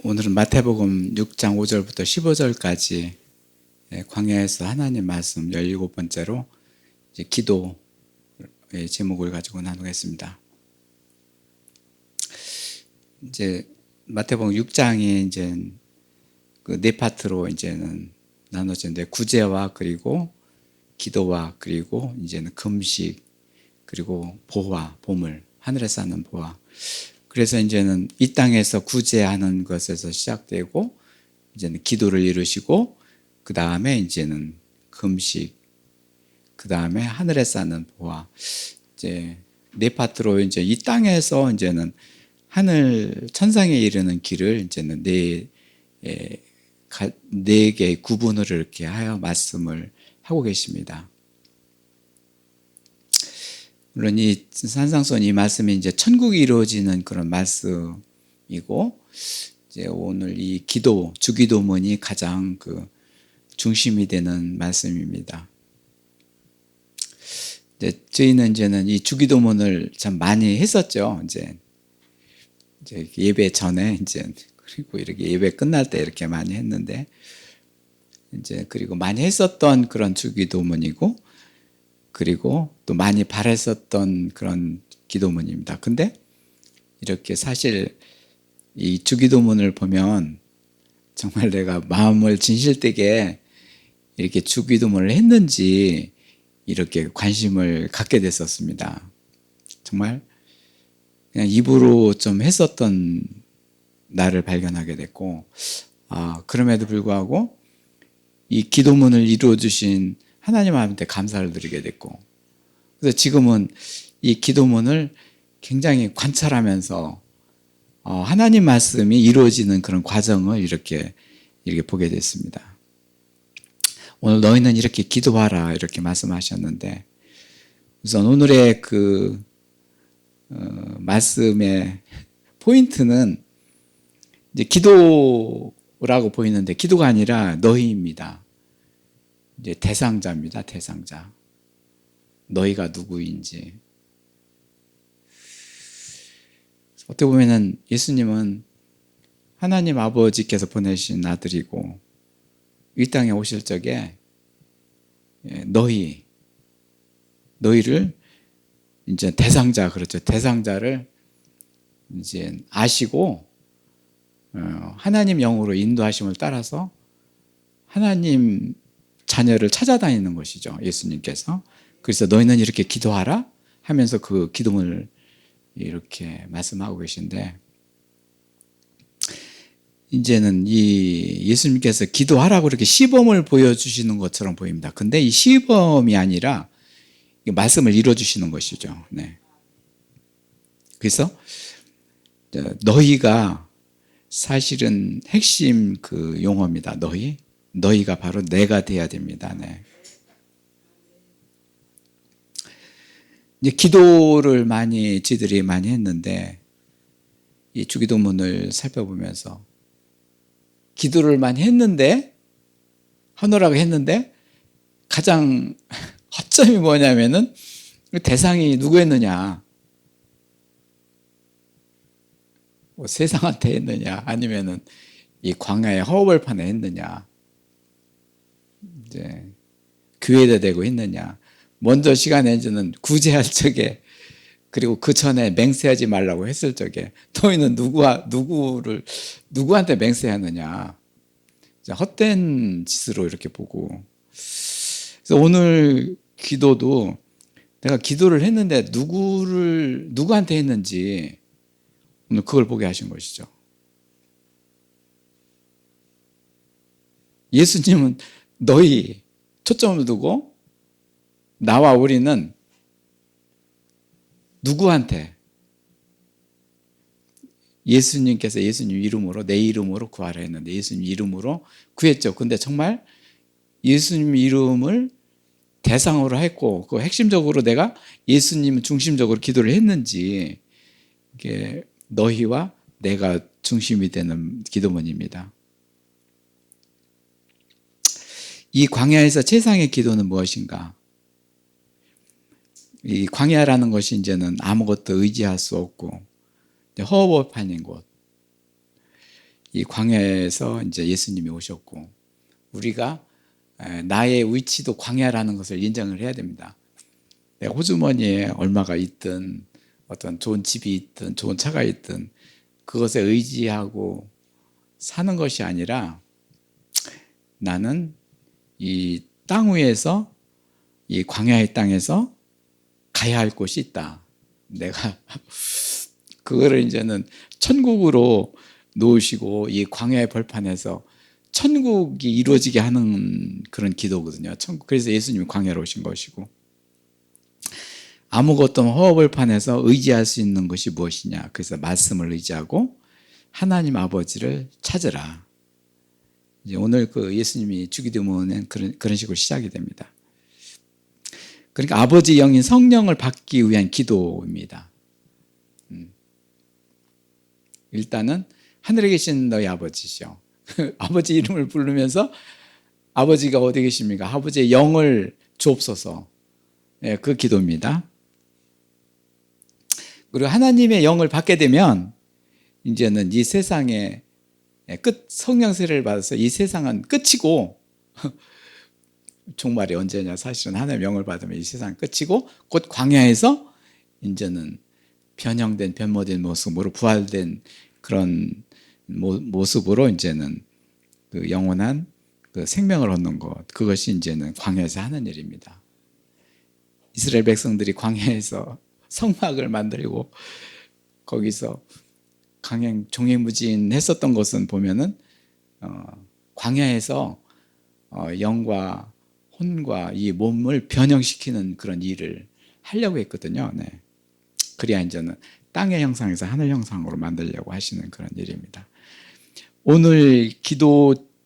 오늘은 마태복음 6장 5절부터 15절까지 광야에서 하나님 말씀 17번째로 이제 기도의 제목을 가지고 나누겠습니다. 이제 마태복음 6장이 이제 그 네 파트로 이제는 나눠지는데 구제와 그리고 기도와 그리고 이제는 금식 그리고 보화, 보물, 하늘에 사는 보화. 그래서 이제는 이 땅에서 구제하는 것에서 시작되고 이제는 기도를 이루시고 그 다음에 이제는 금식, 그 다음에 하늘에 사는 보화. 이제 네 파트로 이제 이 땅에서 이제는 하늘 천상에 이르는 길을 이제는 네 개의 구분을 이렇게 하여 말씀을 하고 계십니다. 물론 이 산상수훈 이 말씀이 이제 천국이 이루어지는 그런 말씀이고, 이제 오늘 이 기도, 주기도문이 가장 그 중심이 되는 말씀입니다. 이제 저희는 이제는 이 주기도문을 참 많이 했었죠. 이제 예배 전에 이제 그리고 이렇게 예배 끝날 때 이렇게 많이 했는데, 이제 그리고 많이 했었던 그런 주기도문이고, 그리고 또 많이 바랬었던 그런 기도문입니다. 근데 이렇게 사실 이 주기도문을 보면 정말 내가 마음을 진실되게 이렇게 주기도문을 했는지 이렇게 관심을 갖게 됐었습니다. 정말 그냥 입으로 좀 했었던 나를 발견하게 됐고, 그럼에도 불구하고 이 기도문을 이루어주신 하나님한테 감사를 드리게 됐고, 그래서 지금은 이 기도문을 굉장히 관찰하면서 하나님 말씀이 이루어지는 그런 과정을 이렇게 보게 됐습니다. 오늘 너희는 이렇게 기도하라 이렇게 말씀하셨는데, 우선 오늘의 그 말씀의 포인트는 이제 기도라고 보이는데 기도가 아니라 너희입니다. 이제 대상자입니다. 대상자. 너희가 누구인지. 어떻게 보면은 예수님은 하나님 아버지께서 보내신 아들이고 이 땅에 오실 적에 너희를 이제 대상자, 그렇죠. 대상자를 이제 아시고 하나님 영으로 인도하심을 따라서 하나님 자녀를 찾아다니는 것이죠. 예수님께서. 그래서 너희는 이렇게 기도하라 하면서 그 기도문을 이렇게 말씀하고 계신데, 이제는 이 예수님께서 기도하라고 이렇게 시범을 보여주시는 것처럼 보입니다. 근데 이 시범이 아니라 말씀을 이루어주시는 것이죠. 네. 그래서 너희가 사실은 핵심 그 용어입니다. 너희가 바로 내가 돼야 됩니다. 네. 이제 기도를 지들이 많이 했는데, 이 주기도문을 살펴보면서 기도를 많이 하느라고 했는데 가장 허점이 뭐냐면은 대상이 누구였느냐, 뭐 세상한테 했느냐 아니면은 이 광야의 허벌판에 했느냐, 이제 교회에 대고 했느냐, 먼저 시간에 이제는 구제할 적에, 그리고 그 전에 맹세하지 말라고 했을 적에 너희는 누구한테 맹세하느냐, 헛된 짓으로 이렇게 보고. 그래서 오늘 기도도 내가 기도를 했는데 누구한테 했는지 오늘 그걸 보게 하신 것이죠. 예수님은 너희 초점을 두고 나와 우리는 누구한테, 예수님께서 예수님 이름으로, 내 이름으로 구하라 했는데 예수님 이름으로 구했죠. 근데 정말 예수님 이름을 대상으로 했고, 그 핵심적으로 내가 예수님 중심적으로 기도를 했는지, 이게 너희와 내가 중심이 되는 기도문입니다. 이 광야에서 최상의 기도는 무엇인가? 이 광야라는 것이 이제는 아무것도 의지할 수 없고 허허벌판인 곳. 이 광야에서 이제 예수님이 오셨고 우리가 나의 위치도 광야라는 것을 인정을 해야 됩니다. 내 호주머니에 얼마가 있든 어떤 좋은 집이 있든 좋은 차가 있든 그것에 의지하고 사는 것이 아니라 나는 이 땅 위에서 이 광야의 땅에서 가야 할 곳이 있다. 내가 그거를 이제는 천국으로 놓으시고 이 광야의 벌판에서 천국이 이루어지게 하는 그런 기도거든요. 그래서 예수님이 광야로 오신 것이고 아무것도 허허벌판에서 의지할 수 있는 것이 무엇이냐. 그래서 말씀을 의지하고 하나님 아버지를 찾으라. 이제 오늘 그 예수님이 주기도문은 그런 식으로 시작이 됩니다. 그러니까 아버지 영인 성령을 받기 위한 기도입니다. 일단은 하늘에 계신 너희 아버지시오. 아버지 이름을 부르면서 아버지가 어디 계십니까? 아버지의 영을 주옵소서. 그 기도입니다. 그리고 하나님의 영을 받게 되면 이제는 이 세상의 성령 세례를 받아서 이 세상은 끝이고 종말이 언제냐. 사실은 하나님의 영을 받으면 이 세상은 끝이고 곧 광야에서 이제는 변형된 변모된 모습으로 부활된 그런 모습으로 이제는 그 영원한 그 생명을 얻는 것, 그것이 이제는 광야에서 하는 일입니다. 이스라엘 백성들이 광야에서 성막을 만들고 거기서 종횡무진했었던 것은 보면은 광야에서 영과 혼과 이 몸을 변형시키는 그런 일을 하려고 했거든요. 네. 그래야 이제는 땅의 형상에서 하늘 형상으로 만들려고 하시는 그런 일입니다. 오늘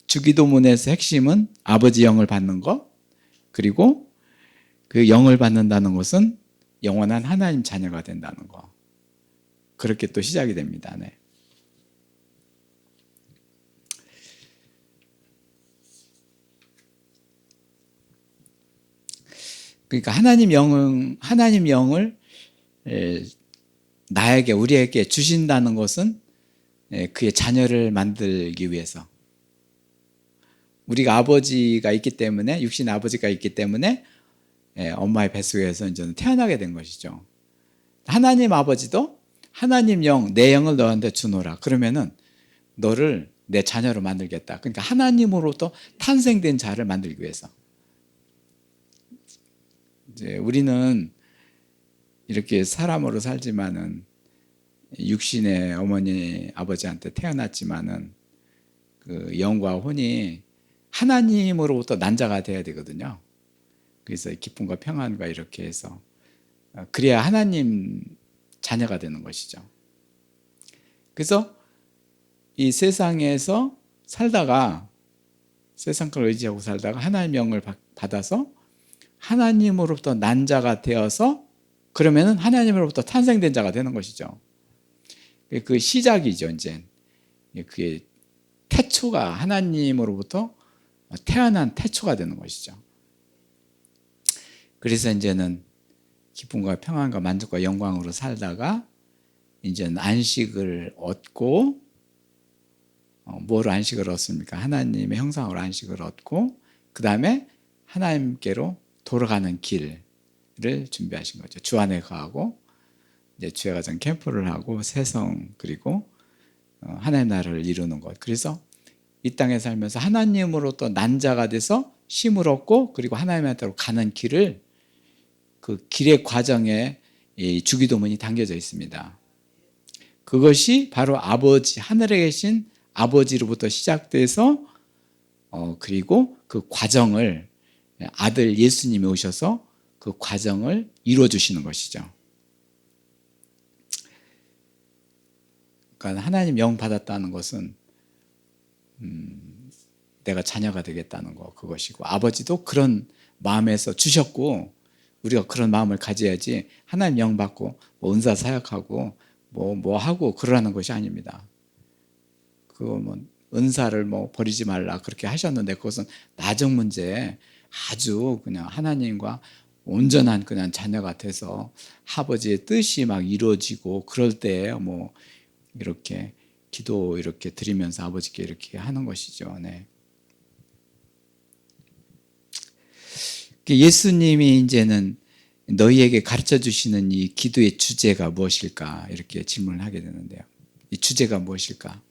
주기도문에서 핵심은 아버지 영을 받는 것, 그리고 그 영을 받는다는 것은 영원한 하나님 자녀가 된다는 것. 그렇게 또 시작이 됩니다. 네. 그러니까 하나님 영을 나에게 우리에게 주신다는 것은 그의 자녀를 만들기 위해서 우리가 아버지가 있기 때문에 육신 아버지가 있기 때문에 엄마의 뱃속에서 이제는 태어나게 된 것이죠. 하나님 아버지도 하나님 영, 내 영을 너한테 주노라. 그러면은 너를 내 자녀로 만들겠다. 그러니까 하나님으로부터 탄생된 자를 만들기 위해서. 이제 우리는 이렇게 사람으로 살지만은 육신의 어머니 아버지한테 태어났지만은 그 영과 혼이 하나님으로부터 난자가 돼야 되거든요. 그래서 기쁨과 평안과 이렇게 해서 그래야 하나님 자녀가 되는 것이죠. 그래서 이 세상에서 살다가 세상 걸 의지하고 살다가 하나님 영을 받아서 하나님으로부터 난 자가 되어서 그러면은 하나님으로부터 탄생된 자가 되는 것이죠. 그 시작이죠. 이제 그게 태초가 하나님으로부터 태어난 태초가 되는 것이죠. 그래서 이제는 기쁨과 평안과 만족과 영광으로 살다가 이제는 안식을 얻고 뭐로 안식을 얻습니까? 하나님의 형상으로 안식을 얻고 그 다음에 하나님께로 돌아가는 길을 준비하신 거죠. 주 안에 거하고 이제 주의 가정 캠프를 하고 새성 그리고 하나님 나라를 이루는 것. 그래서 이 땅에 살면서 하나님으로부터 난 자가 돼서 쉼을 얻고 그리고 하나님한테로 가는 길을 그 길의 과정에 이 주기도문이 담겨져 있습니다. 그것이 바로 아버지 하늘에 계신 아버지로부터 시작돼서 그리고 그 과정을 아들 예수님이 오셔서 그 과정을 이루어 주시는 것이죠. 그러니까 하나님 영 받았다는 것은 내가 자녀가 되겠다는 거 그것이고 아버지도 그런 마음에서 주셨고 우리가 그런 마음을 가져야지 하나님 영 받고 뭐 은사 사역하고 뭐 하고 그러라는 것이 아닙니다. 그거 뭐 은사를 뭐 버리지 말라 그렇게 하셨는데 그것은 나중 문제에 아주 그냥 하나님과 온전한 그냥 자녀가 돼서 아버지의 뜻이 막 이루어지고 그럴 때 뭐 이렇게 기도 이렇게 드리면서 아버지께 이렇게 하는 것이죠. 네. 예수님이 이제는 너희에게 가르쳐 주시는 이 기도의 주제가 무엇일까? 이렇게 질문을 하게 되는데요. 이 주제가 무엇일까?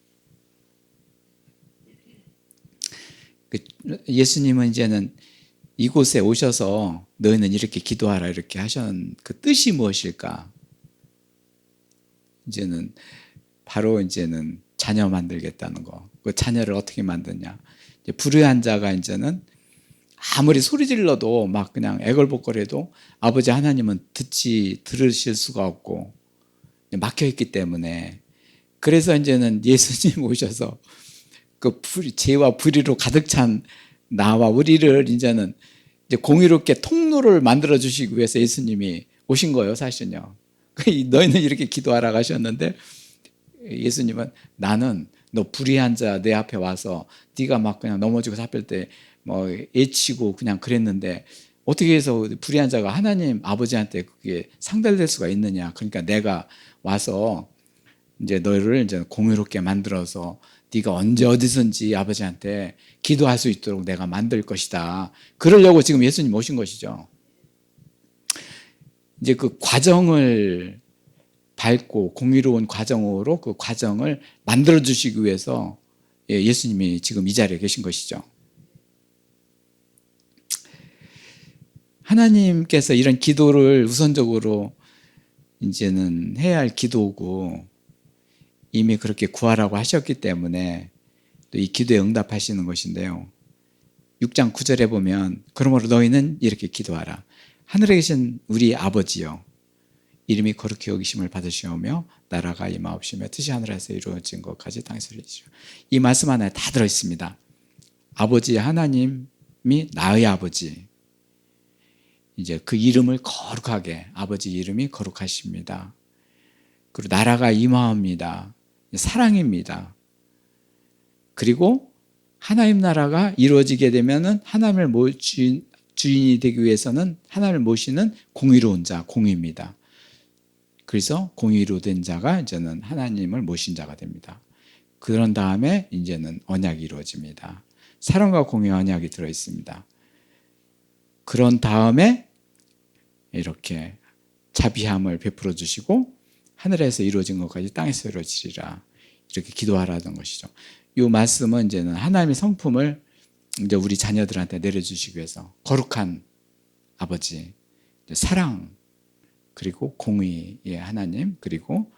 예수님은 이제는 이곳에 오셔서 너희는 이렇게 기도하라 이렇게 하신 그 뜻이 무엇일까? 이제는 바로 이제는 자녀 만들겠다는 거. 그 자녀를 어떻게 만드냐? 이제 불의한 자가 이제는 아무리 소리 질러도 막 그냥 애걸복걸해도 아버지 하나님은 들으실 수가 없고 막혀 있기 때문에, 그래서 이제는 예수님 오셔서 그 죄와 불의로 가득 찬 나와 우리를 이제는 이제 공의롭게 통로를 만들어 주시기 위해서 예수님이 오신 거예요, 사실은요. 너희는 이렇게 기도하라고 하셨는데, 예수님은 나는 너 불의한 자 내 앞에 와서 네가 막 그냥 넘어지고 잡힐 때 뭐 애치고 그냥 그랬는데 어떻게 해서 불의한 자가 하나님 아버지한테 그게 상달될 수가 있느냐? 그러니까 내가 와서 이제 너희를 이제 공의롭게 만들어서 네가 언제 어디선지 아버지한테 기도할 수 있도록 내가 만들 것이다. 그러려고 지금 예수님 오신 것이죠. 이제 그 과정을 밟고 공의로운 과정으로 그 과정을 만들어 주시기 위해서 예수님이 지금 이 자리에 계신 것이죠. 하나님께서 이런 기도를 우선적으로 이제는 해야 할 기도고 이미 그렇게 구하라고 하셨기 때문에 또 이 기도에 응답하시는 것인데요. 6장 9절에 보면 그러므로 너희는 이렇게 기도하라. 하늘에 계신 우리 아버지여, 이름이 거룩히 여기심을 받으시오며 나라가 임하옵시며 뜻이 하늘에서 이루어진 것까지 땅에서 이루어지시오. 이 말씀 하나에 다 들어있습니다. 아버지 하나님이 나의 아버지, 이제 그 이름을 거룩하게, 아버지 이름이 거룩하십니다. 그리고 나라가 임하옵니다. 사랑입니다. 그리고 하나님 나라가 이루어지게 되면은 하나님을 주인이 되기 위해서는 하나님을 모시는 공의로운 자, 공의입니다. 그래서 공의로 된 자가 이제는 하나님을 모신 자가 됩니다. 그런 다음에 이제는 언약이 이루어집니다. 사랑과 공의와 언약이 들어있습니다. 그런 다음에 이렇게 자비함을 베풀어 주시고 하늘에서 이루어진 것까지 땅에서 이루어지리라, 이렇게 기도하라는 것이죠. 이 말씀은 이제는 하나님의 성품을 이제 우리 자녀들한테 내려주시기 위해서 거룩한 아버지, 사랑, 그리고 공의의 하나님, 그리고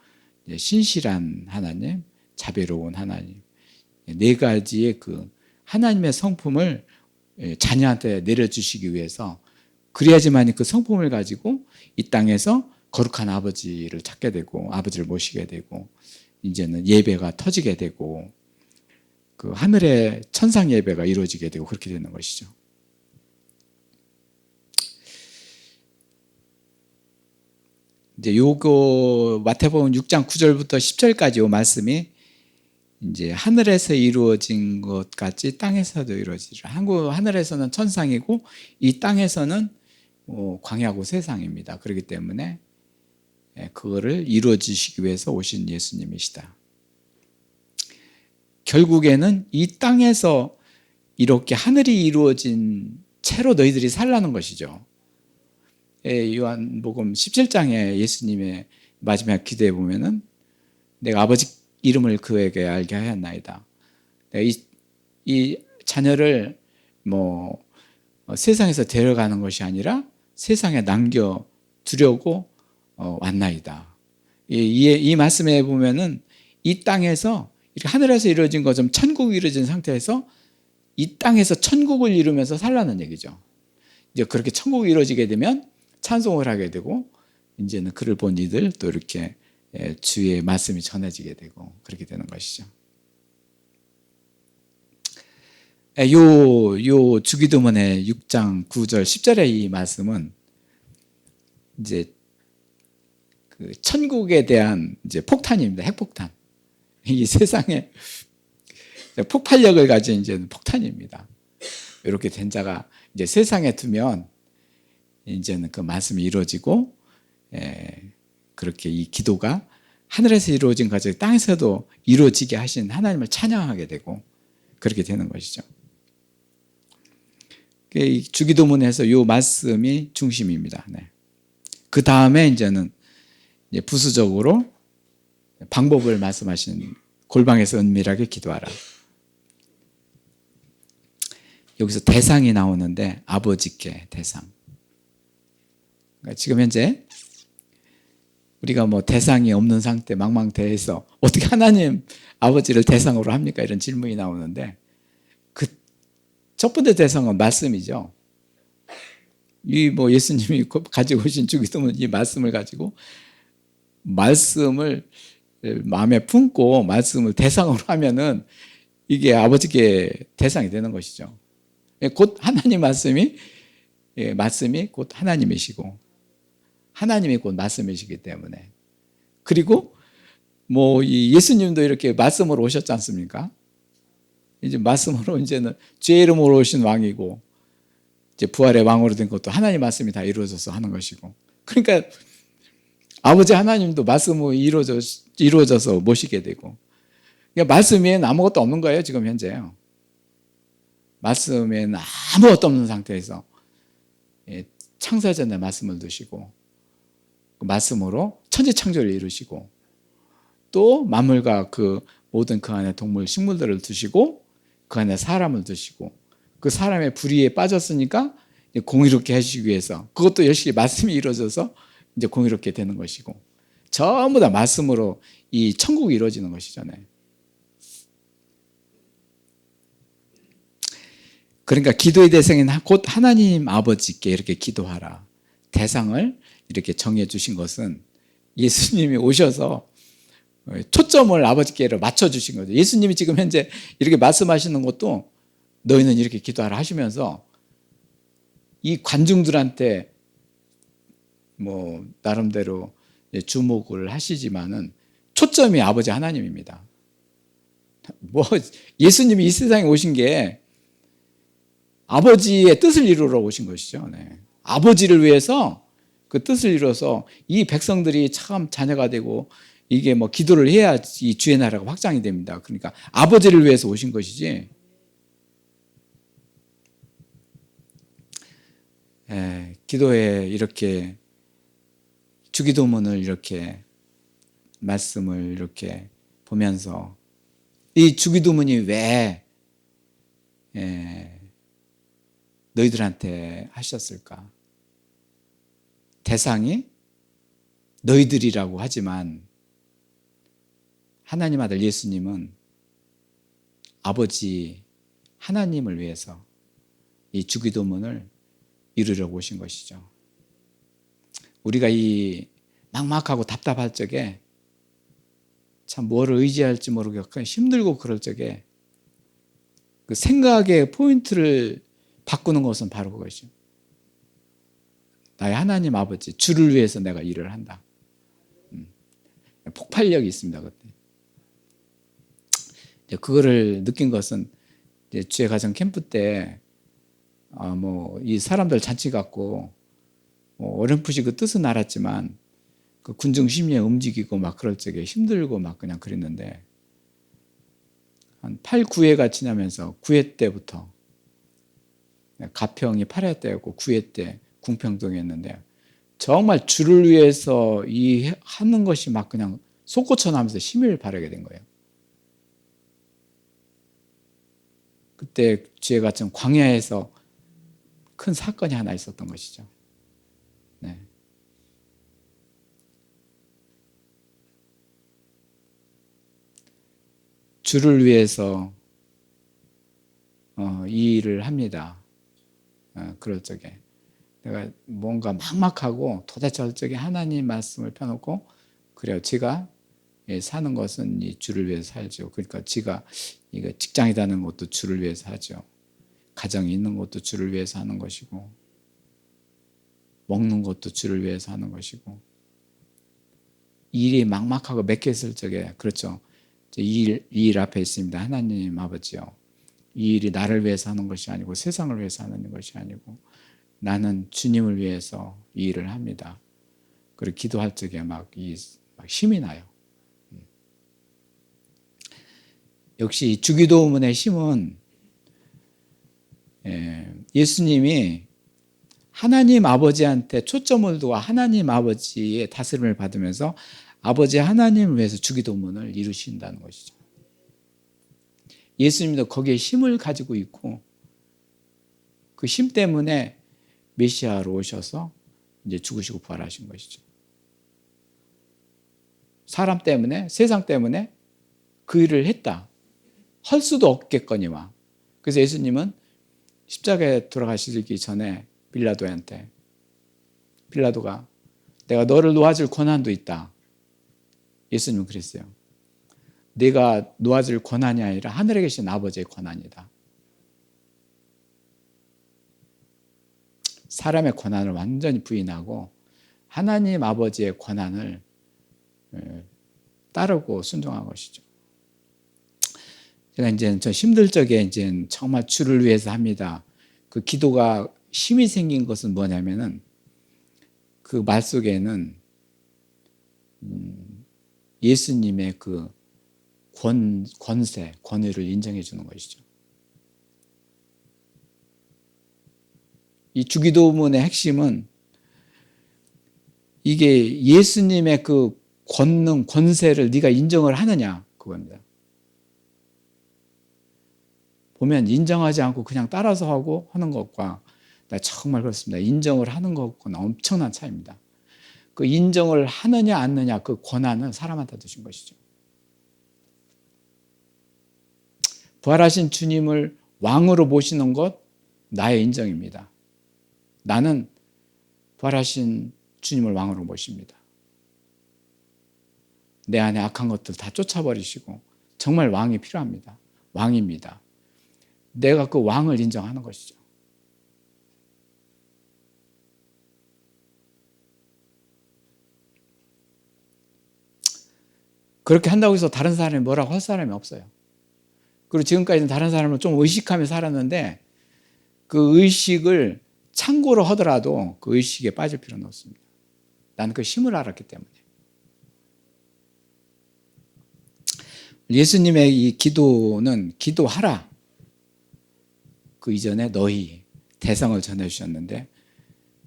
신실한 하나님, 자비로운 하나님, 네 가지의 그 하나님의 성품을 자녀한테 내려주시기 위해서, 그래야지만 그 성품을 가지고 이 땅에서 거룩한 아버지를 찾게 되고 아버지를 모시게 되고 이제는 예배가 터지게 되고 그 하늘의 천상 예배가 이루어지게 되고 그렇게 되는 것이죠. 이제 요거 마태복음 6장 9절부터 10절까지 요 말씀이 이제 하늘에서 이루어진 것 같이 땅에서도 이루어지리라. 하늘에서는 천상이고 이 땅에서는 광야고 세상입니다. 그렇기 때문에 그거를 이루어지시기 위해서 오신 예수님이시다. 결국에는 이 땅에서 이렇게 하늘이 이루어진 채로 너희들이 살라는 것이죠. 요한복음 17장에 예수님의 마지막 기도에 보면은 내가 아버지 이름을 그에게 알게 하였나이다. 내가 이 자녀를 세상에서 데려가는 것이 아니라 세상에 남겨두려고 왔나이다. 이 말씀에 보면은 이 땅에서 이렇게 하늘에서 이루어진 것처럼 천국이 이루어진 상태에서 이 땅에서 천국을 이루면서 살라는 얘기죠. 이제 그렇게 천국이 이루어지게 되면 찬송을 하게 되고 이제는 그를 본 이들 또 이렇게 주의 말씀이 전해지게 되고 그렇게 되는 것이죠. 요 주기도문의 6장 9절 10절의 이 말씀은 이제 그 천국에 대한 이제 폭탄입니다. 핵폭탄. 이 세상에 폭발력을 가진 이제 폭탄입니다. 이렇게 된 자가 이제 세상에 두면 이제는 그 말씀이 이루어지고 그렇게 이 기도가 하늘에서 이루어진 것이 땅에서도 이루어지게 하신 하나님을 찬양하게 되고 그렇게 되는 것이죠. 주기도문에서 이 말씀이 중심입니다. 네. 그 다음에 이제는 부수적으로 방법을 말씀하신 골방에서 은밀하게 기도하라. 여기서 대상이 나오는데 아버지께 대상. 그러니까 지금 현재 우리가 뭐 대상이 없는 상태 망망대해에서 어떻게 하나님 아버지를 대상으로 합니까? 이런 질문이 나오는데 그 첫 번째 대상은 말씀이죠. 이 뭐 예수님이 가지고 오신 주기도문 이 말씀을 가지고 말씀을 마음에 품고 말씀을 대상으로 하면은 이게 아버지께 대상이 되는 것이죠. 곧 하나님 말씀이 곧 하나님이시고 하나님이 곧 말씀이시기 때문에 그리고 뭐 이 예수님도 이렇게 말씀으로 오셨지 않습니까? 이제 말씀으로 이제는 죄 이름으로 오신 왕이고 이제 부활의 왕으로 된 것도 하나님 말씀이 다 이루어져서 하는 것이고 그러니까 아버지 하나님도 말씀으로 이루어져서 모시게 되고 그러니까 말씀 외에는 아무것도 없는 거예요 지금 현재요. 말씀에는 아무것도 없는 상태에서 창세전에 말씀을 두시고 그 말씀으로 천지창조를 이루시고 또 만물과 그 모든 그 안에 동물 식물들을 두시고 그 안에 사람을 두시고 그 사람의 불의에 빠졌으니까 공의롭게 하시기 위해서 그것도 열심히 말씀이 이루어져서 이제 공의롭게 되는 것이고 전부 다 말씀으로 이 천국이 이루어지는 것이죠. 그러니까 기도의 대상인 곧 하나님 아버지께 이렇게 기도하라. 대상을 이렇게 정해 주신 것은 예수님이 오셔서 초점을 아버지께로 맞춰 주신 거죠. 예수님이 지금 현재 이렇게 말씀하시는 것도 너희는 이렇게 기도하라 하시면서 이 관중들한테 뭐 나름대로 주목을 하시지만은 초점이 아버지 하나님입니다. 뭐 예수님이 이 세상에 오신 게 아버지의 뜻을 이루러 오신 것이죠. 네. 아버지를 위해서 그 뜻을 이루어서 이 백성들이 참 자녀가 되고 이게 뭐 기도를 해야 이 주의 나라가 확장이 됩니다. 그러니까 아버지를 위해서 오신 것이지. 기도에 이렇게 주기도문을 이렇게 말씀을 이렇게 보면서 이 주기도문이 왜 너희들한테 하셨을까? 대상이 너희들이라고 하지만 하나님 아들 예수님은 아버지 하나님을 위해서 이 주기도문을 이루려고 오신 것이죠. 우리가 이 막막하고 답답할 적에 참 뭐를 의지할지 모르겠고 힘들고 그럴 적에 그 생각의 포인트를 바꾸는 것은 바로 그것이죠. 나의 하나님 아버지 주를 위해서 내가 일을 한다. 폭발력이 있습니다. 그때. 그거를 느낀 것은 주의 가정 캠프 때 뭐 이 사람들 잔치 갖고 어렴풋이 그 뜻은 알았지만 그 군중 심리에 움직이고 막 그럴 적에 힘들고 막 그냥 그랬는데 한 8, 9회가 지나면서 9회 때부터 가평이 8회 때였고 9회 때 궁평동이었는데 정말 주를 위해서 이 하는 것이 막 그냥 솟구쳐 나면서 힘을 발하게 된 거예요. 그때 주의 같은 광야에서 큰 사건이 하나 있었던 것이죠. 네. 주를 위해서 이 일을 합니다. 그럴 적에 내가 뭔가 막막하고 도대체 어쩔 적에 하나님 말씀을 펴놓고 그래요. 제가 사는 것은 이 주를 위해서 살죠. 그러니까 제가 이거 직장이라는 것도 주를 위해서 하죠. 가정이 있는 것도 주를 위해서 하는 것이고 먹는 것도 주를 위해서 하는 것이고 일이 막막하고 맥혔을 적에 그렇죠. 이 일 앞에 있습니다. 하나님 아버지요. 이 일이 나를 위해서 하는 것이 아니고 세상을 위해서 하는 것이 아니고 나는 주님을 위해서 이 일을 합니다. 그리고 기도할 적에 막 힘이 나요. 역시 주기도문의 힘은 예수님이 하나님 아버지한테 초점을 두고 하나님 아버지의 다스림을 받으면서 아버지 하나님을 위해서 주기도문을 이루신다는 것이죠. 예수님도 거기에 힘을 가지고 있고 그 힘 때문에 메시아로 오셔서 이제 죽으시고 부활하신 것이죠. 사람 때문에, 세상 때문에 그 일을 했다. 할 수도 없겠거니와. 그래서 예수님은 십자가에 돌아가시기 전에 빌라도가 내가 너를 놓아줄 권한도 있다. 예수님은 그랬어요. 내가 놓아줄 권한이 아니라 하늘에 계신 아버지의 권한이다. 사람의 권한을 완전히 부인하고 하나님 아버지의 권한을 따르고 순종한 것이죠. 제가 이제 저 힘들 적에 이제 정말 주를 위해서 합니다. 그 기도가 힘이 생긴 것은 뭐냐면은 그 말 속에는 예수님의 그 권세, 권위를 인정해 주는 것이죠. 이 주기도문의 핵심은 이게 예수님의 그 권능, 권세를 네가 인정을 하느냐 그겁니다. 보면 인정하지 않고 그냥 따라서 하고 하는 것과 정말 그렇습니다. 인정을 하는 것과는 엄청난 차이입니다. 그 인정을 하느냐 안 하느냐 그 권한은 사람한테 두신 것이죠. 부활하신 주님을 왕으로 모시는 것 나의 인정입니다. 나는 부활하신 주님을 왕으로 모십니다. 내 안에 악한 것들 다 쫓아버리시고 정말 왕이 필요합니다. 왕입니다. 내가 그 왕을 인정하는 것이죠. 그렇게 한다고 해서 다른 사람이 뭐라고 할 사람이 없어요. 그리고 지금까지는 다른 사람을 좀 의식하며 살았는데 그 의식을 참고로 하더라도 그 의식에 빠질 필요는 없습니다. 나는 그 힘을 알았기 때문에. 예수님의 이 기도는 기도하라. 그 이전에 너희 대상을 전해주셨는데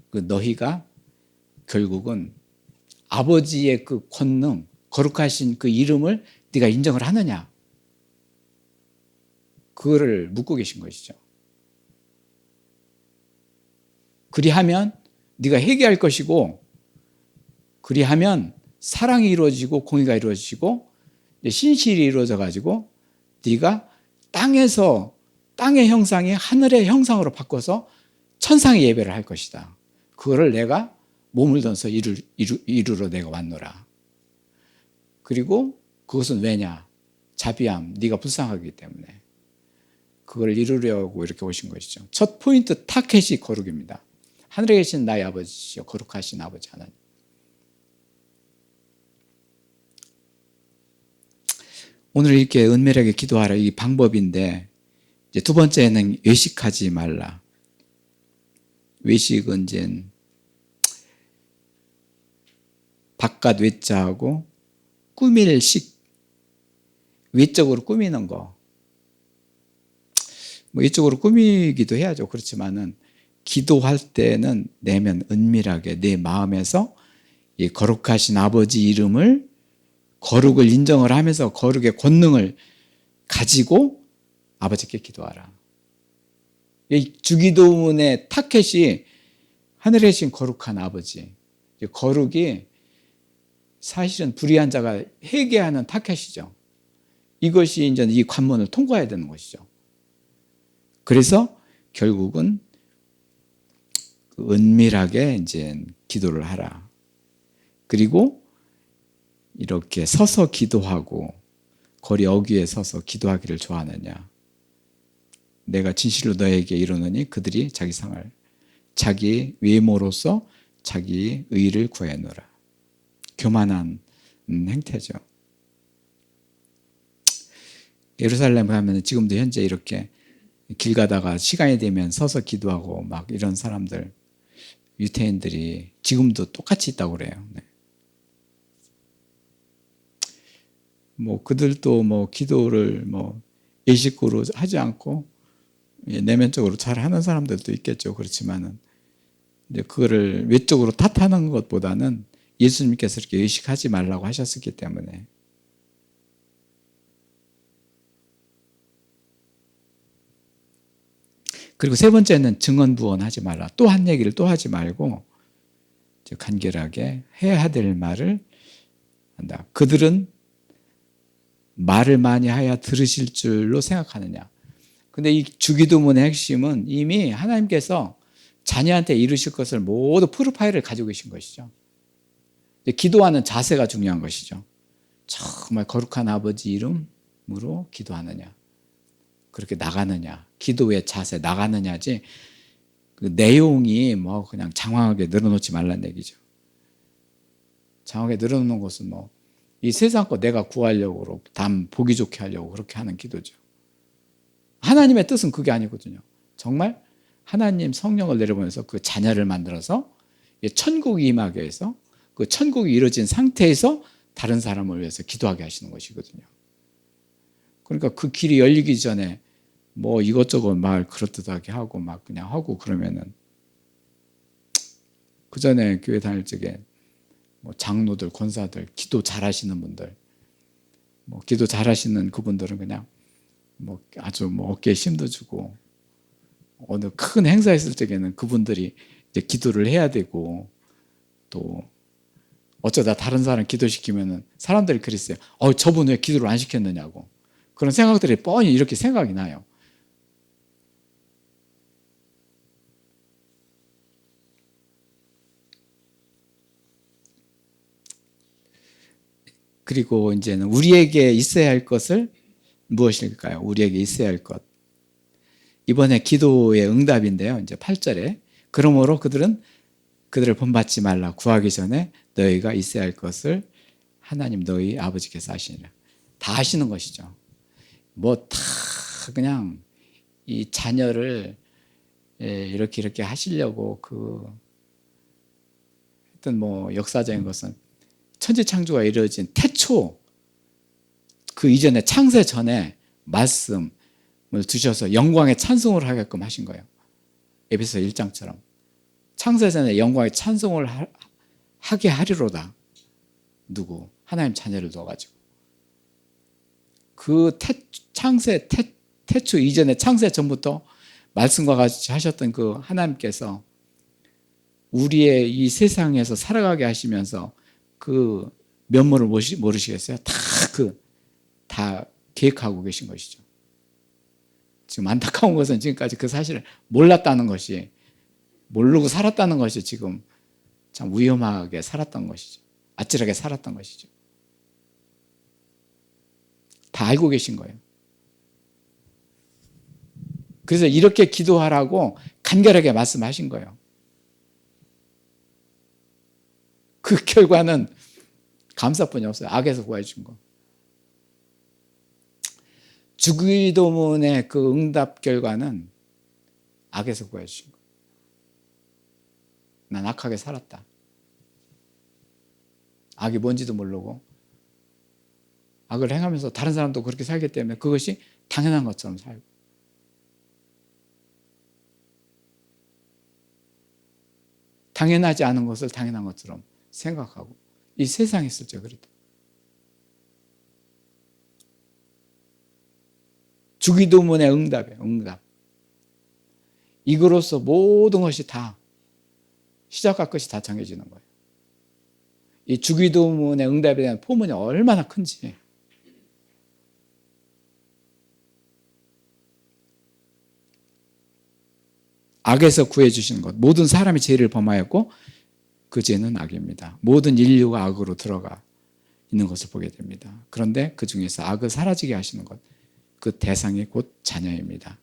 그 너희가 결국은 아버지의 그 권능, 거룩하신 그 이름을 네가 인정을 하느냐. 그거를 묻고 계신 것이죠. 그리하면 네가 회개할 것이고 그리하면 사랑이 이루어지고 공의가 이루어지고 신실이 이루어져 가지고 네가 땅의 형상이 하늘의 형상으로 바꿔서 천상의 예배를 할 것이다. 그거를 내가 몸을 던서 이루러 내가 왔노라. 그리고 그것은 왜냐? 자비함, 네가 불쌍하기 때문에 그걸 이루려고 이렇게 오신 것이죠. 첫 포인트 타켓이 거룩입니다. 하늘에 계신 나의 아버지시여 거룩하신 아버지 하나님. 오늘 이렇게 은밀하게 기도하라 이 방법인데 이제 두 번째는 외식하지 말라. 외식은 이제 바깥 외자하고 꾸밀 식, 외적으로 꾸미는 거. 뭐 이쪽으로 꾸미기도 해야죠. 그렇지만은 기도할 때는 내면 은밀하게 내 마음에서 이 거룩하신 아버지 이름을 거룩을 인정을 하면서 거룩의 권능을 가지고 아버지께 기도하라. 이 주기도문의 타켓이 하늘에 계신 거룩한 아버지. 거룩이 사실은 불의한 자가 회개하는 타켓이죠. 이것이 이제 이 관문을 통과해야 되는 것이죠. 그래서 결국은 은밀하게 이제 기도를 하라. 그리고 이렇게 서서 기도하고 거리 어귀에 서서 기도하기를 좋아하느냐. 내가 진실로 너에게 이르노니 그들이 자기 상을 자기 외모로서 자기 의를 구해노라. 교만한 행태죠. 예루살렘 가면 지금도 현재 이렇게 길 가다가 시간이 되면 서서 기도하고 막 이런 사람들, 유태인들이 지금도 똑같이 있다고 그래요. 네. 뭐 그들도 뭐 기도를 뭐 의식으로 하지 않고 내면적으로 잘 하는 사람들도 있겠죠. 그렇지만은 이제 그거를 외적으로 탓하는 것보다는 예수님께서 이렇게 의식하지 말라고 하셨었기 때문에. 그리고 세 번째는 증언부언하지 말라. 또 한 얘기를 또 하지 말고 간결하게 해야 될 말을 한다. 그들은 말을 많이 하여 들으실 줄로 생각하느냐. 근데 이 주기도문의 핵심은 이미 하나님께서 자녀한테 이루실 것을 모두 프로파일을 가지고 계신 것이죠. 기도하는 자세가 중요한 것이죠. 정말 거룩한 아버지 이름으로 기도하느냐, 그렇게 나가느냐, 기도의 자세 나가느냐지 그 내용이 뭐 그냥 장황하게 늘어놓지 말란 얘기죠. 장황하게 늘어놓는 것은 뭐 이 세상 거 내가 구하려고 남 보기 좋게 하려고 그렇게 하는 기도죠. 하나님의 뜻은 그게 아니거든요. 정말 하나님 성령을 내려보내서 그 자녀를 만들어서 천국이 임하게 해서 그 천국이 이루어진 상태에서 다른 사람을 위해서 기도하게 하시는 것이거든요. 그러니까 그 길이 열리기 전에 뭐 이것저것 말 그럴듯하게 하고 막 그냥 하고 그러면은 그 전에 교회 다닐 적에 뭐 장로들, 권사들, 기도 잘하시는 분들, 뭐 기도 잘하시는 그분들은 그냥 뭐 아주 뭐 어깨에 힘도 주고 어느 큰 행사 있을 적에는 그분들이 이제 기도를 해야 되고 또 어쩌다 다른 사람 기도시키면은 사람들이 그랬어요. 저분 왜 기도를 안 시켰느냐고. 그런 생각들이 뻔히 이렇게 생각이 나요. 그리고 이제는 우리에게 있어야 할 것을 무엇일까요? 우리에게 있어야 할 것. 이번에 기도의 응답인데요. 이제 8절에 그러므로 그들을 본받지 말라. 구하기 전에 너희가 있어야 할 것을 하나님 너희 아버지께서 하시니라. 다 하시는 것이죠. 뭐 다 그냥 이 자녀를 이렇게 하시려고 하여튼 뭐 역사적인 것은 천지창조가 이루어진 태초 그 이전에 창세 전에 말씀을 두셔서 영광의 찬송을 하게끔 하신 거예요. 에베소 1장처럼 창세 전에 영광의 찬송을 하게 하리로다. 누구? 하나님 자녀를 둬가지고 그 태초 이전에 창세 전부터 말씀과 같이 하셨던 그 하나님께서 우리의 이 세상에서 살아가게 하시면서 그 면모를 모르시겠어요? 다 계획하고 계신 것이죠. 지금 안타까운 것은 지금까지 그 사실을 몰랐다는 것이, 모르고 살았다는 것이 지금 참 위험하게 살았던 것이죠. 아찔하게 살았던 것이죠. 다 알고 계신 거예요. 그래서 이렇게 기도하라고 간결하게 말씀하신 거예요. 그 결과는 감사뿐이 없어요. 악에서 구해 준 거. 주기도문의 그 응답 결과는 악에서 구해 주신 거. 난 악하게 살았다. 악이 뭔지도 모르고 악을 행하면서 다른 사람도 그렇게 살기 때문에 그것이 당연한 것처럼 살고 당연하지 않은 것을 당연한 것처럼 생각하고 이 세상에 있었죠. 그래도 주기도문의 응답이에요. 응답. 이거로서 모든 것이 다 시작과 끝이 다 정해지는 거예요. 이 주기도문의 응답에 대한 포문이 얼마나 큰지. 악에서 구해주시는 것. 모든 사람이 죄를 범하였고 그 죄는 악입니다. 모든 인류가 악으로 들어가 있는 것을 보게 됩니다. 그런데 그 중에서 악을 사라지게 하시는 것. 그 대상이 곧 자녀입니다.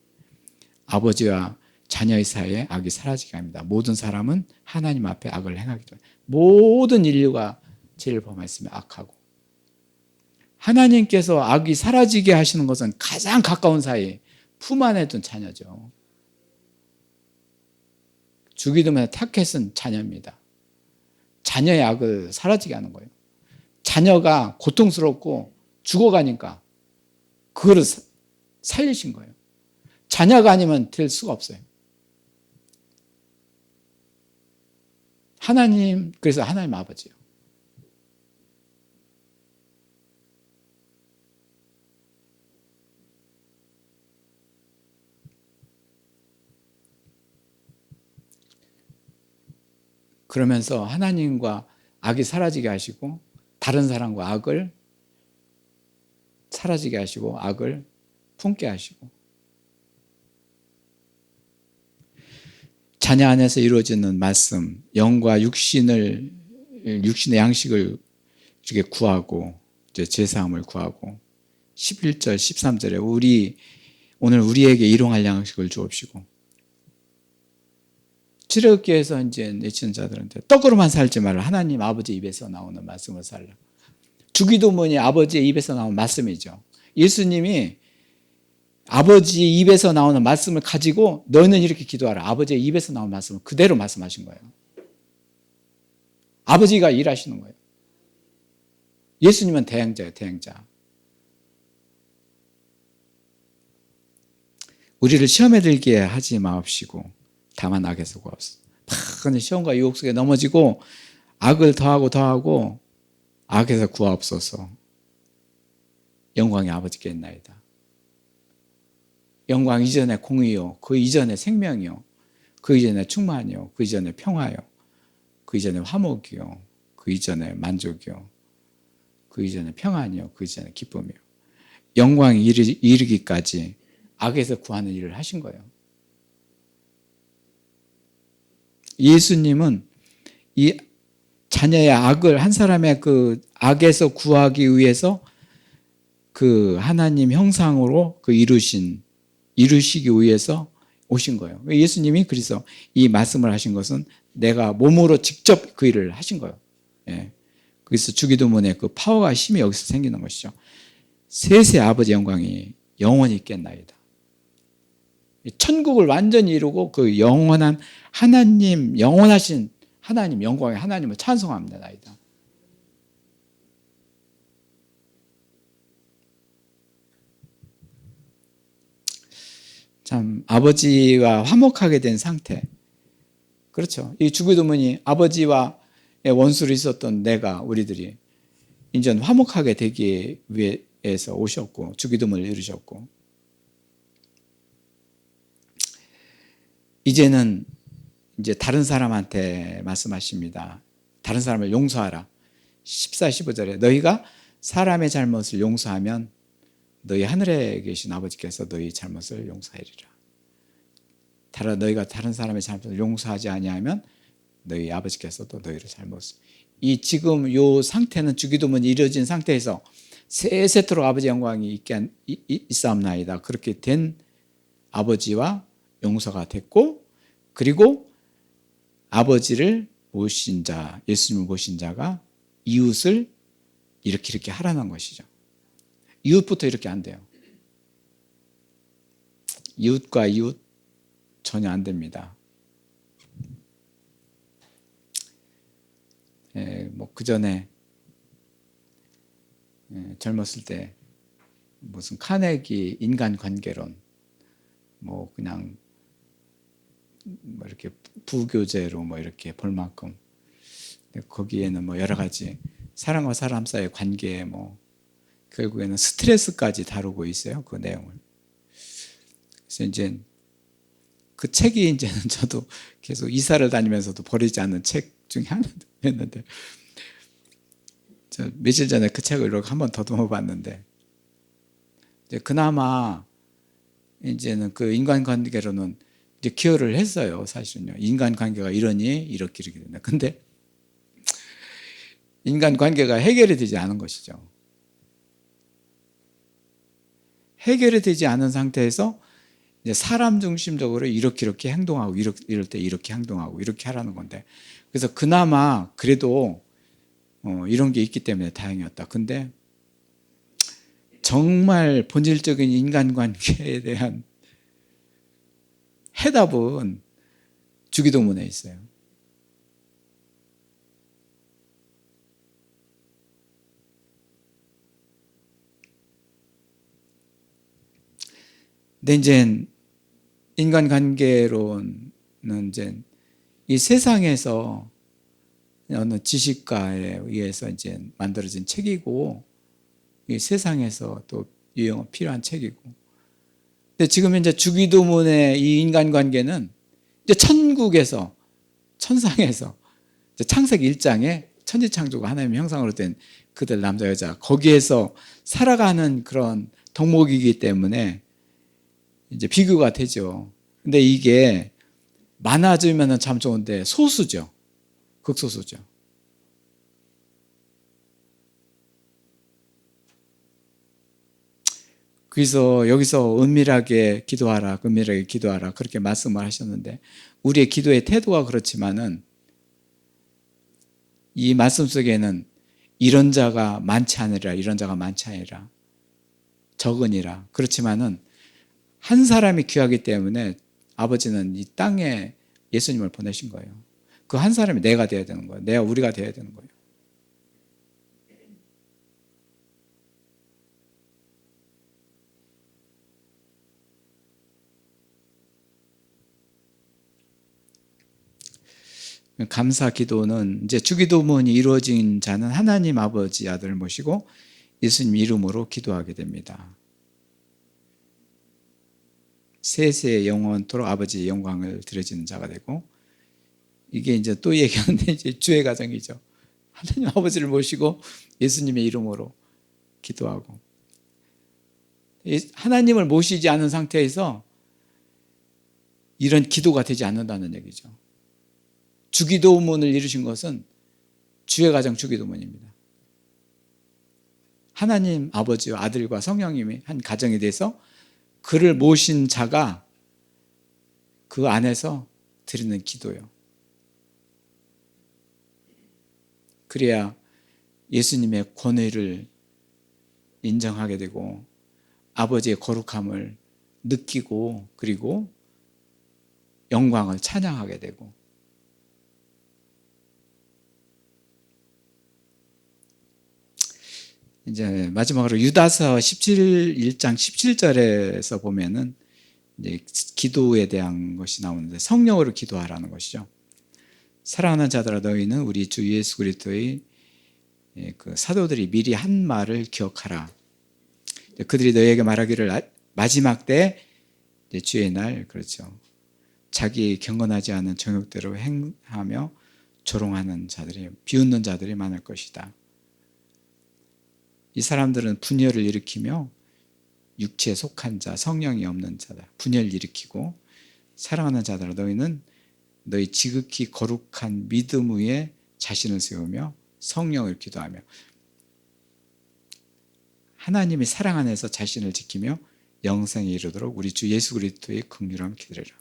아버지와 자녀의 사이에 악이 사라지게 합니다. 모든 사람은 하나님 앞에 악을 행하기 때문에 모든 인류가 죄를 범했으면 악하고 하나님께서 악이 사라지게 하시는 것은 가장 가까운 사이 품 안에 둔 자녀죠. 주기도문의 타켓은 자녀입니다. 자녀의 악을 사라지게 하는 거예요. 자녀가 고통스럽고 죽어가니까 그거를 살리신 거예요. 자녀가 아니면 될 수가 없어요. 하나님, 그래서 하나님 아버지예요. 그러면서 하나님과 악이 사라지게 하시고 다른 사람과 악을 사라지게 하시고 악을 품게 하시고 자녀 안에서 이루어지는 말씀, 영과 육신의 양식을 이렇게 구하고 이제 제사함을 구하고 11절, 13절에 오늘 우리에게 일용할 양식을 주옵시고 출애굽기에서 이제 내치는 자들한테 떡으로만 살지 말라. 하나님 아버지 입에서 나오는 말씀을 살라. 주기도문이 아버지의 입에서 나오는 말씀이죠. 예수님이 아버지 입에서 나오는 말씀을 가지고 너는 이렇게 기도하라. 아버지의 입에서 나오는 말씀을 그대로 말씀하신 거예요. 아버지가 일하시는 거예요. 예수님은 대행자예요. 대행자. 우리를 시험에 들게 하지 마옵시고 다만 악에서 구하옵소서. 막 시험과 유혹 속에 넘어지고 악을 더하고 악에서 구하옵소서. 영광이 아버지께 있나이다. 영광 이전에 공의요, 그 이전에 생명이요, 그 이전에 충만이요, 그 이전에 평화요, 그 이전에 화목이요, 그 이전에 만족이요, 그 이전에 평안이요, 그 이전에 기쁨이요. 영광이 이르기까지 악에서 구하는 일을 하신 거예요. 예수님은 이 자녀의 악을 한 사람의 그 악에서 구하기 위해서 그 하나님 형상으로 그 이루시기 위해서 오신 거예요. 예수님이 그래서 이 말씀을 하신 것은 내가 몸으로 직접 그 일을 하신 거예요. 예. 그래서 주기도문의 그 파워가 힘이 여기서 생기는 것이죠. 셋의 아버지 영광이 영원히 있겠나이다. 천국을 완전히 이루고 그 영원한 하나님, 영원하신 하나님, 영광의 하나님을 찬송합니다. 나이다. 참 아버지와 화목하게 된 상태. 그렇죠. 이 주기도문이 아버지와 원수로 있었던 우리들이 이제 화목하게 되기 위해서 오셨고 주기도문을 이루셨고 이제는 이제 다른 사람한테 말씀하십니다. 다른 사람을 용서하라. 14, 15절에 너희가 사람의 잘못을 용서하면 너희 하늘에 계신 아버지께서 너희 잘못을 용서하리라. 너희가 다른 사람의 잘못을 용서하지 아니하면 너희 아버지께서도 너희를 잘못을. 이 지금 요 상태는 주기도문이 이루어진 상태에서 세세토록 아버지 영광이 있사옵나이다. 그렇게 된 아버지와 용서가 됐고 그리고 아버지를 모신 자, 예수님을 모신 자가 이웃을 이렇게 하라는 것이죠. 이웃부터 이렇게 안 돼요. 이웃과 이웃 전혀 안 됩니다. 그 전에 젊었을 때 무슨 카네기 인간관계론 그냥 이렇게 부교재로 이렇게 볼 만큼 거기에는 여러 가지 사람과 사람 사이의 관계에 결국에는 스트레스까지 다루고 있어요. 그 내용을. 그래서 이제 그 책이 이제는 저도 계속 이사를 다니면서도 버리지 않는 책 중에 하나였는데 저 며칠 전에 그 책을 이렇게 한 번 더듬어 봤는데 이제 그나마 이제는 그 인간관계로는 이제 기여를 했어요. 사실은요. 인간관계가 이렇게 된다. 근데 인간관계가 해결이 되지 않은 것이죠. 해결이 되지 않은 상태에서 이제 사람 중심적으로 이렇게 행동하고 이럴 때 이렇게 행동하고 이렇게 하라는 건데 그래서 그나마 그래도 이런 게 있기 때문에 다행이었다. 근데 정말 본질적인 인간관계에 대한 해답은 주기도문에 있어요. 근데 이제 인간관계론은 이제 이 세상에서 어느 지식가에 의해서 이제 만들어진 책이고, 이 세상에서 또 유용 필요한 책이고. 근데 지금 이제 주기도문의 이 인간관계는 이제 천국에서, 천상에서 창세기 1장에 천지창조가 하나님의 형상으로 된 그들 남자 여자, 거기에서 살아가는 그런 덕목이기 때문에 이제 비교가 되죠. 근데 이게 많아지면 참 좋은데 소수죠. 극소수죠. 그래서 여기서 은밀하게 기도하라, 은밀하게 기도하라 그렇게 말씀을 하셨는데, 우리의 기도의 태도가 그렇지만은 이 말씀 속에는 이런 자가 많지 않으리라, 이런 자가 많지 않으리라, 적으니라. 그렇지만은 한 사람이 귀하기 때문에 아버지는 이 땅에 예수님을 보내신 거예요. 그 한 사람이 내가 되어야 되는 거예요. 내가, 우리가 되어야 되는 거예요. 감사 기도는 이제 주기도문이 이루어진 자는 하나님 아버지 아들을 모시고 예수님 이름으로 기도하게 됩니다. 세세 영원토록 아버지의 영광을 드려지는 자가 되고, 이게 이제 또 얘기하는데 이제 주의 가정이죠. 하나님 아버지를 모시고 예수님의 이름으로 기도하고, 하나님을 모시지 않은 상태에서 이런 기도가 되지 않는다는 얘기죠. 주기도문을 이루신 것은 주의 가정 주기도문입니다. 하나님 아버지와 아들과 성령님이 한 가정에 대해서 그를 모신 자가 그 안에서 드리는 기도예요. 그래야 예수님의 권위를 인정하게 되고 아버지의 거룩함을 느끼고, 그리고 영광을 찬양하게 되고. 이제 마지막으로 유다서 1장 17절에서 보면은 이제 기도에 대한 것이 나오는데, 성령으로 기도하라는 것이죠. 사랑하는 자들아, 너희는 우리 주 예수 그리스도의 그 사도들이 미리 한 말을 기억하라. 그들이 너희에게 말하기를 마지막 때 주의 날, 그렇죠, 자기 경건하지 않은 정욕대로 행하며 조롱하는 자들이, 비웃는 자들이 많을 것이다. 이 사람들은 분열을 일으키며 육체에 속한 자, 성령이 없는 자다. 분열을 일으키고, 사랑하는 자들아, 너희는 너희 지극히 거룩한 믿음 위에 자신을 세우며 성령을 기도하며, 하나님의 사랑 안에서 자신을 지키며 영생에 이르도록 우리 주 예수 그리스도의 긍휼함을 기다리라.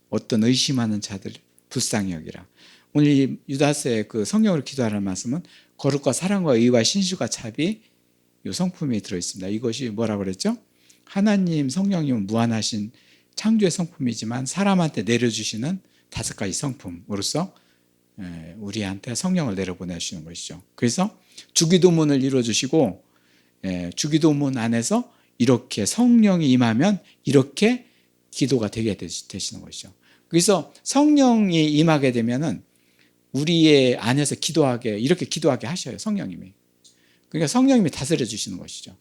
어떤 의심하는 자들 불쌍히 여기라. 오늘 이 유다서의 그 성령으로 기도하라는 말씀은 거룩과 사랑과 의와 신실과 자비, 이 성품이 들어있습니다. 이것이 뭐라고 그랬죠? 하나님 성령님은 무한하신 창조의 성품이지만 사람한테 내려주시는 5가지 성품으로서 우리한테 성령을 내려보내시는 것이죠. 그래서 주기도문을 이루어주시고, 주기도문 안에서 이렇게 성령이 임하면 이렇게 기도가 되게 되시는 것이죠. 그래서 성령이 임하게 되면은 우리의 안에서 기도하게, 이렇게 기도하게 하셔요, 성령님이. 그러니까 성령님이 다스려 주시는 것이죠.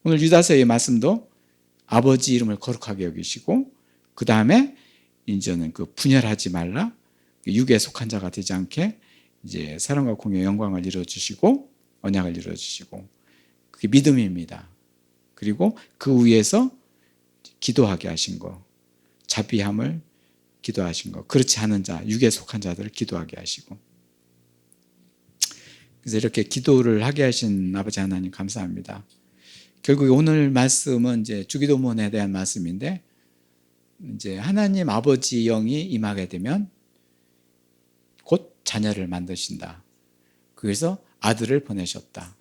오늘 유다서의 말씀도 아버지 이름을 거룩하게 여기시고, 그 다음에 이제는 그 분열하지 말라, 육에 속한 자가 되지 않게 이제 사랑과 공의의 영광을 이루어 주시고 언약을 이루어 주시고, 그게 믿음입니다. 그리고 그 위에서 기도하게 하신 거, 자비함을 기도하신 거, 그렇지 않은 자, 육에 속한 자들을 기도하게 하시고. 그래서 이렇게 기도를 하게 하신 아버지 하나님 감사합니다. 결국 오늘 말씀은 이제 주기도문에 대한 말씀인데, 이제 하나님 아버지 영이 임하게 되면 곧 자녀를 만드신다. 그래서 아들을 보내셨다.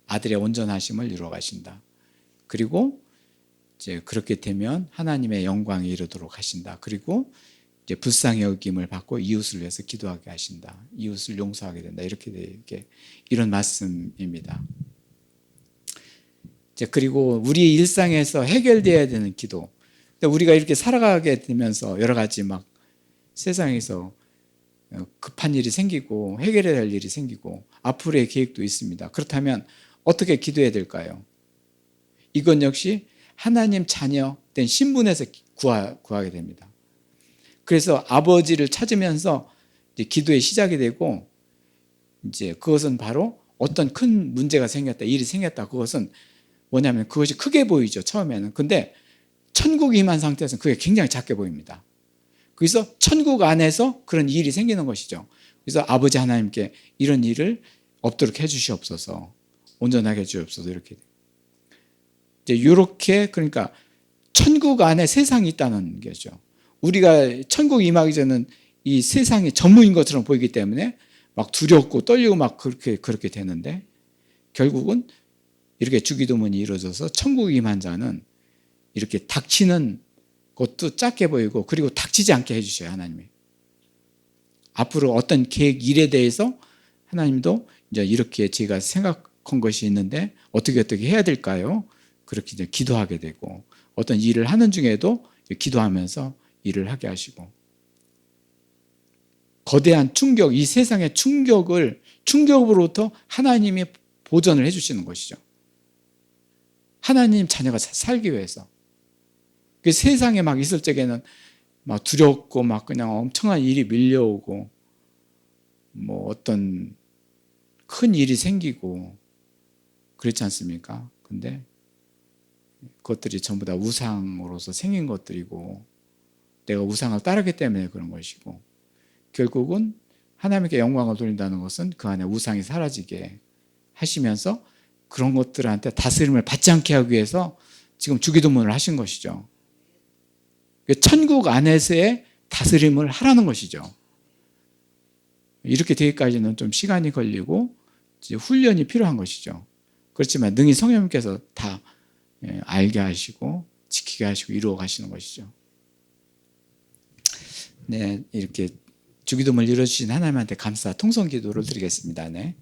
아들의 온전하심을 이루어 가신다. 그리고 이제 그렇게 되면 하나님의 영광에 이르도록 하신다. 그리고 이제 불쌍히 여김을 받고 이웃을 위해서 기도하게 하신다. 이웃을 용서하게 된다. 이렇게 이런 말씀입니다. 이제 그리고 우리 일상에서 해결돼야 되는 기도. 근데 우리가 이렇게 살아가게 되면서 여러 가지 막 세상에서 급한 일이 생기고 해결해야 할 일이 생기고 앞으로의 계획도 있습니다. 그렇다면 어떻게 기도해야 될까요? 이건 역시 하나님 자녀된 신분에서 구하게 됩니다. 그래서 아버지를 찾으면서 이제 기도의 시작이 되고, 이제 그것은 바로 어떤 큰 문제가 생겼다, 일이 생겼다. 그것은 뭐냐면 그것이 크게 보이죠, 처음에는. 근데 천국이 임한 상태에서는 그게 굉장히 작게 보입니다. 그래서 천국 안에서 그런 일이 생기는 것이죠. 그래서 아버지 하나님께 이런 일을 없도록 해주시옵소서, 온전하게 해주옵소서, 이렇게. 이제 이렇게, 그러니까 천국 안에 세상이 있다는 거죠. 우리가 천국 임하기 전은 이 세상이 전무인 것처럼 보이기 때문에 막 두렵고 떨리고 막 그렇게 되는데, 결국은 이렇게 주기도문이 이루어져서 천국 임한 자는 이렇게 닥치는 것도 작게 보이고, 그리고 닥치지 않게 해주셔요, 하나님이. 앞으로 어떤 계획, 일에 대해서 하나님도 이제 이렇게 제가 생각한 것이 있는데 어떻게 해야 될까요? 그렇게 이제 기도하게 되고, 어떤 일을 하는 중에도 기도하면서 일을 하게 하시고, 거대한 충격, 이 세상의 충격으로부터 하나님이 보전을 해주시는 것이죠. 하나님 자녀가 살기 위해서. 그 세상에 막 있을 적에는 막 두렵고 막 그냥 엄청난 일이 밀려오고, 뭐 어떤 큰 일이 생기고 그렇지 않습니까? 근데 그것들이 전부 다 우상으로서 생긴 것들이고, 내가 우상을 따르기 때문에 그런 것이고, 결국은 하나님께 영광을 돌린다는 것은 그 안에 우상이 사라지게 하시면서 그런 것들한테 다스림을 받지 않게 하기 위해서 지금 주기도문을 하신 것이죠. 천국 안에서의 다스림을 하라는 것이죠. 이렇게 되기까지는 좀 시간이 걸리고 이제 훈련이 필요한 것이죠. 그렇지만 능히 성령님께서 다 알게 하시고 지키게 하시고 이루어 가시는 것이죠. 네, 이렇게 주기도문을 이루어주신 하나님한테 감사 통성기도를 드리겠습니다. 네.